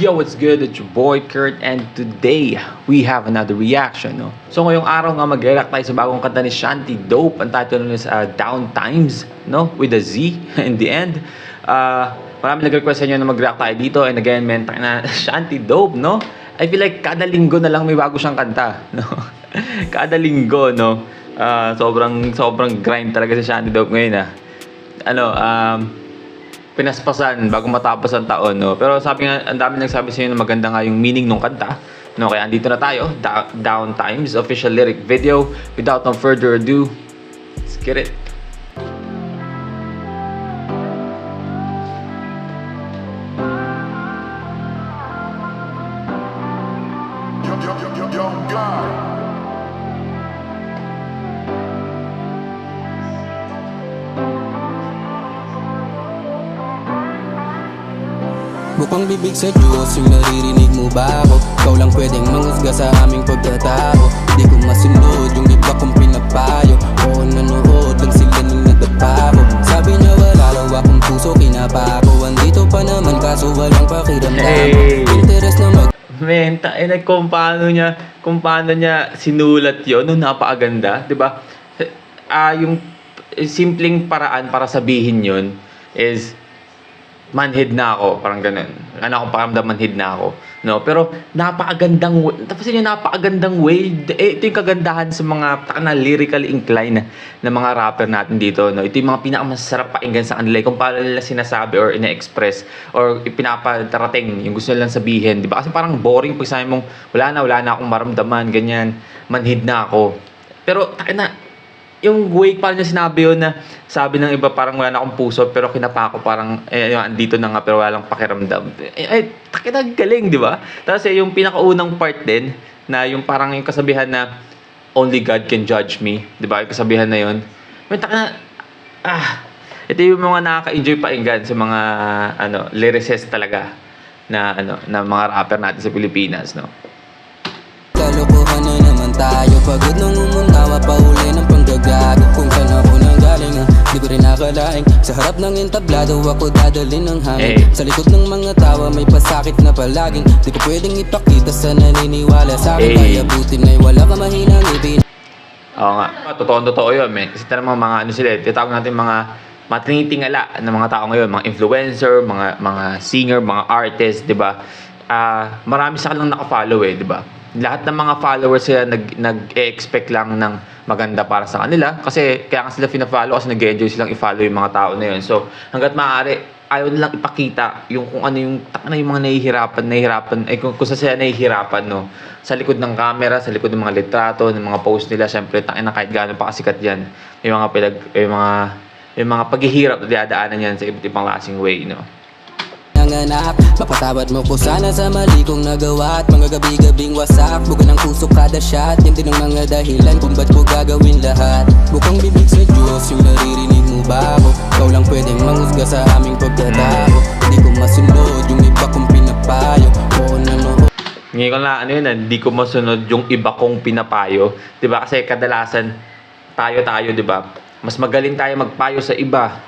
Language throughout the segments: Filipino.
Yo, what's good? It's your boy Kurt, and today we have another reaction, no? So ngayong araw nga mag-react tayo sa bagong kanta ni Shanty Dope. Ang title nun is Down Times, no? With a Z in the end. Marami nag-request sa inyo na mag-react tayo dito. And again, mental na Shanty Dope, no? I feel like kada linggo na lang may bago siyang kanta, no? Kada linggo, no? Sobrang grind talaga si Shanty Dope ngayon, pinaspasan bago matapos ang taon, no? Pero sabi nga, ang dami nagsabi sa inyo na maganda nga yung meaning ng kanta, no? Kaya andito na tayo, Down Times, official lyric video. Without no further ado, let's get it. Bukang bibig sa Diyos, yung naririnig mo ba ako? Ikaw lang pwedeng manghusga sa aming pagkatao. Di ko masunod yung iba kong pinapayo. Oo, nanood lang sila nung nadapa ko. Sabi niya wala raw akong puso, kinapa ako. Andito pa naman kaso walang pakiramdam. Interes na Kung paano niya sinulat yun, no, napakaganda, di ba? Yung simpleng paraan para sabihin yun is manhid na ako, parang ganun. Ano akong pakiramdam, manhid na ako, no? Pero napakagandang way. Ito yung kagandahan sa mga lyrically inclined na mga rapper natin dito, no? Ito yung mga pinakamasarap pakinggan sa kanila, kung paano nila sinasabi or ina-express or pinapatarating yung gusto nilang sabihin, di ba? Kasi parang boring pag sabi mong wala na akong maramdaman, ganyan, manhid na ako. Pero yung way parang niya sinabi yun, na sabi ng iba parang wala na akong puso pero kinapa ko parang andito na nga pero walang pakiramdam. Galing, di ba? Tapos yung pinakaunang part din na yung parang yung kasabihan na only God can judge me, di ba? Yung kasabihan na yun. Ito yung mga nakaka-enjoy pakinggan sa mga lyricist talaga na mga rapper natin sa Pilipinas, no? kalokohan na naman tayo. Pagod nang umuntawa pa uli ng panggagago. Kung saan ako nanggaling, di ko rin nakalaing. Sa harap ng entablado ako dadalhin ng hangin. Sa likod ng mga tawa may pasakit na palaging di ko pwedeng ipakita sa naniniwala sa akin. Kaya buti na'y wala ka mahinang ibin. Oo nga, totoo yun, men. Kasi talagang mga tinatawag natin mga tinitingala ng mga tao ngayon, mga influencer, mga singer, mga artist, di ba? Marami sa kanilang naka-follow, di ba? Lahat ng mga followers sila nag-expect lang ng maganda para sa kanila kasi kaya nga sila fina-follow kasi nag-enjoy silang i-follow yung mga tao na yun. So hangga't maaari ayaw nilang ipakita yung kung ano yung mga nahihirapan kung saan sila nahihirapan, no, sa likod ng camera, sa likod ng mga litrato, ng mga post nila. Syempre kahit gaano pa kasikat yan, may mga paghihirap na dadaanan yan sa iba't ibang klaseng way, no. Anak, mapatawad mo ko sana sa mali kong nagawa. At mga gabi-gabing wasak, buka ng puso kada shot. Yan din ang mga dahilan kung ba't ko gagawin lahat. Bukang bibig sa Diyos, yung naririnig mo ba ako? Ikaw lang pwedeng manghusga sa aming pagkatao. Hindi ko masunod yung iba kong pinapayo. Oo, nanood. Ngayon ko na hindi ko masunod yung iba kong pinapayo, 'di ba? Kasi kadalasan tayo, 'di ba? Mas magaling tayo magpayo sa iba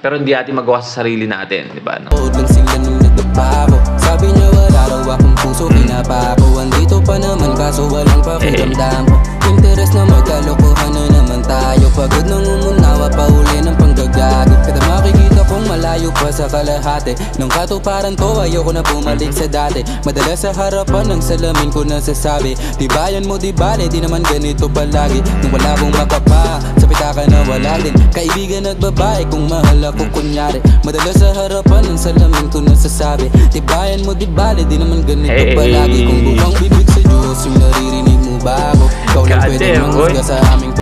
pero hindi natin magawa sa sarili natin, 'di ba? No? Lang sila nung nagdapa ko. Sabi niya wala raw akong puso, kinapa ko. Andito pa naman kaso walang pakiramdam ko. Interes na magkalokohan na naman tayo. Pagod nang umunawa pa uli ng panggagago. Kada makikita kong malayo pa sa kalahati nung katuparan ko, ayoko na bumalik sa dati. Madalas sa harapan ng salamin ko nasasabi, di ba yan mo, di bale, di naman ganito palagi. Nung wala akong makapa, sa pitaka na wala din kaibigan at babae kung mahal ako kunyari. Madalas sa harapan ng salamin ko nasasabi, di ba yan mo, di bale, di naman ganito palagi. Kung bukang bibig sa Diyos, yung naririnig mo ba ako? Ikaw lang pwedeng manghusga sa aming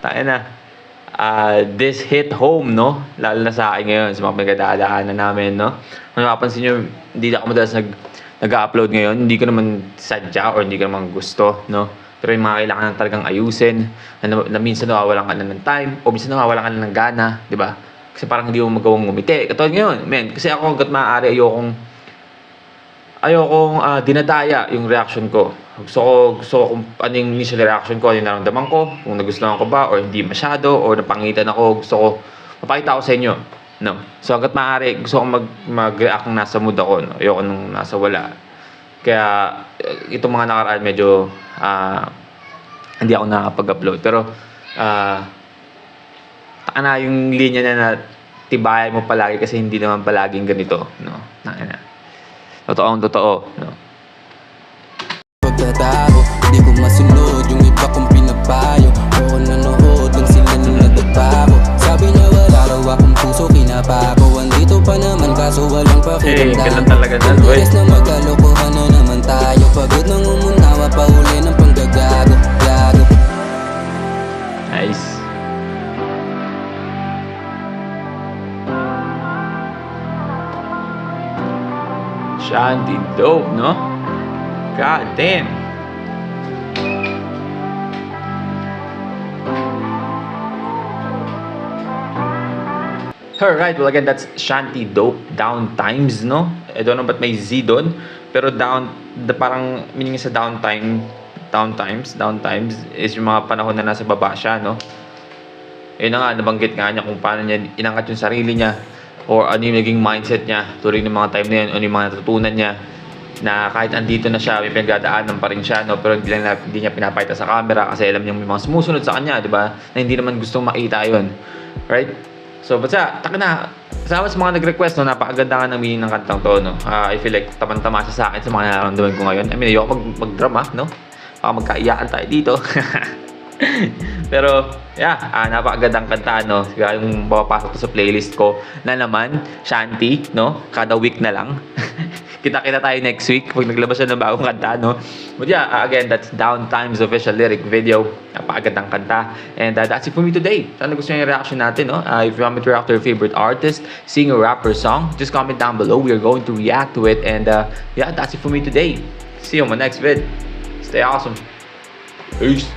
this hit home, no? Lalo na sa akin ngayon, sa mga pinagdadaanan namin, no? Kung napapansin nyo, hindi ako madalas nag-upload ngayon. Hindi ko naman sadya or hindi ko naman gusto, no? Pero yung mga kailangan talagang ayusin, na minsan nawawalan ka na ng time, o minsan nawawalan ka na ng gana, di ba? Kasi parang hindi mo magawang ngumiti. Katulad ngayon, men, kasi ako hanggat maaari ayokong dinadaya yung reaction ko. Gusto ko kung ano yung initial reaction ko, ano yung naramdaman ko, kung nagustuhan ko ba or hindi masyado or napangitan ako. Gusto ko mapakita ko sa inyo, no? So hanggat maaari gusto ko mag-react kung nasa mood ako, no? Ayoko nung nasa wala. Kaya itong mga nakaraan medyo hindi ako nakapag-upload. Pero taka na yung linya na tibayan mo palagi kasi hindi naman palaging ganito, no? Totoong totoo, no? Pagkatao, di ko masunod yung iba kong pinapayo. Oo, nanood lang sila nung nadagpa ko. Sabi niya wala raw akong puso, kinapa ko. Andito pa naman kaso walang pakiramdam. Ganun talaga na, boy. Interes na magkalokohan na naman tayo. Pagod nang umunawa pa uli ng panggagago. Gago. Nice. Shanty dope, no? God damn. Alright, well again, that's Shanty Dope, Down Times, no? I don't know ba't may Z doon. Pero parang meaning sa down times is yung mga panahon na nasa baba siya, no? Yun na nga, nabanggit nga niya kung paano niya inangat yung sarili niya or ano yung naging mindset niya during ng mga time na yun, ano yung mga natutunan niya na kahit andito na siya, may pinagdadaanan pa rin siya, no? Pero hindi niya pinapakita sa camera kasi alam niya may mga sumusunod sa kanya, di ba? Na hindi naman gustong makita yun. Right? So, basta, taka na, kasama sa mga nag-request, no, napakaganda nga ng meaning ng kantang to, no? I feel like tamang-tama siya sa akin sa mga nararamdaman ko ngayon. I mean, ayoko mag-drama, no? Baka magkaiyakan tayo dito. Pero, yeah, napakagandang kanta, no? Kaya yung mapapasok ko sa playlist ko na naman, Shanty, no? Kada week na lang. Kita-kita tayo next week pag naglabas siya ng bagong kanta, no? But yeah, again, that's Down Times official lyric video. Napakagandang kanta. And that's it for me today. Sana gusto niyo yung reaction natin, no? If you want me to react to your favorite artist, singer, rapper, song, just comment down below. We are going to react to it. And yeah, that's it for me today. See you on my next vid. Stay awesome. Peace.